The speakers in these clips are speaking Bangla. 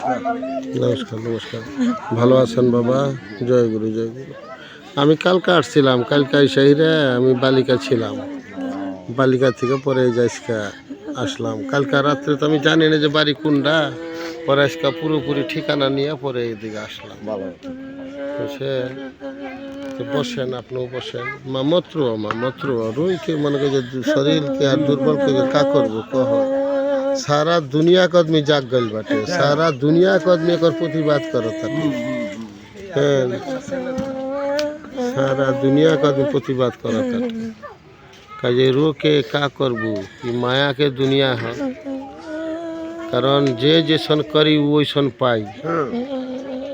নমস্কার নমস্কার। ভালো আছেন বাবা? জয় গুরু জয় গুরু। আমি কালকে আসছিলাম, কালকে শহরে আমি বালিকা ছিলাম, বালিকা থেকে পরে যাইসকা আসলাম। কালকে রাত্রে তো আমি জানি না যে বাড়ি কোনটা, পরে আজকে পুরোপুরি ঠিকানা নিয়ে পরে এদিকে আসলাম। সে বসেন, আপনিও বসেন। মা মত্র রুই के मन के जो शरीर के আর दुर्बल के का करबो कह। सारा दुनिया के आदमी जाग गइल बाटे, सारा दुनिया के आदमी एकर प्रतिवाद करत बाटे। सारा दुनिया के आदमी प्रतिवाद करत बाटे। काजे रो के का करबो, ई माया के दुनिया है। কারণ যে যেসন করি ওইসন পাই।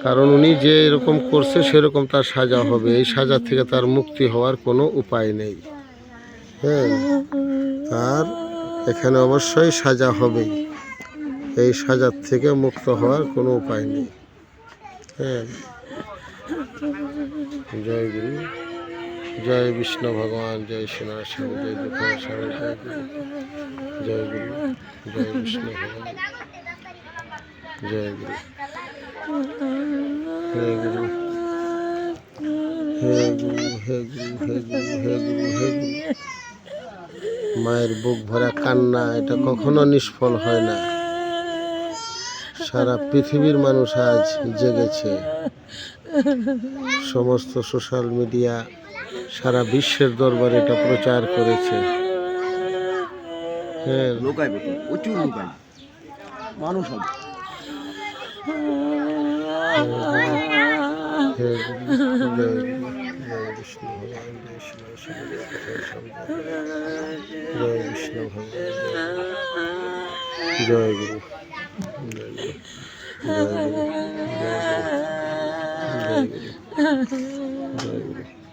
কারণ উনি যে এরকম করছে সেরকম তার সাজা হবে, এই সাজা থেকে তার মুক্তি হওয়ার কোনো উপায় নেই। হ্যাঁ, আর এখানে অবশ্যই সাজা হবেই, এই সাজার থেকে মুক্ত হওয়ার কোনো উপায় নেই। হ্যাঁ, জয় গুরু, জয় বিষ্ণু ভগবান, জয় শ্রীনাথ স্বামী, জয় দুঃখ স্বামী, জয় গুরু, জয় গুরু, জয় বিষ্ণু ভগবান, জয় গুরু, হে গুরু, হে গুরু, হে গুরু, হে গুরু, হে গুরু, হে গুরু। মায়ের বুক ভরা কান্না এটা কখনো নিষ্ফল হয় না। সারা পৃথিবীর মানুষ আজ জেগেছে, সমস্ত সোশ্যাল মিডিয়া সারা বিশ্বের দরবারে এটা প্রচার করেছে। হ্যাঁ, লোকায় প্রচুর লোকায় মানুষ হবে। জয় বিষ্ণু ভগবান, জয় শ্রী জয় বিষ্ণু ভগবান, জয় গুরু, জয় গুরু, জয় গুরু, জয় গুরু, জয় গুরু, জয় গুরু।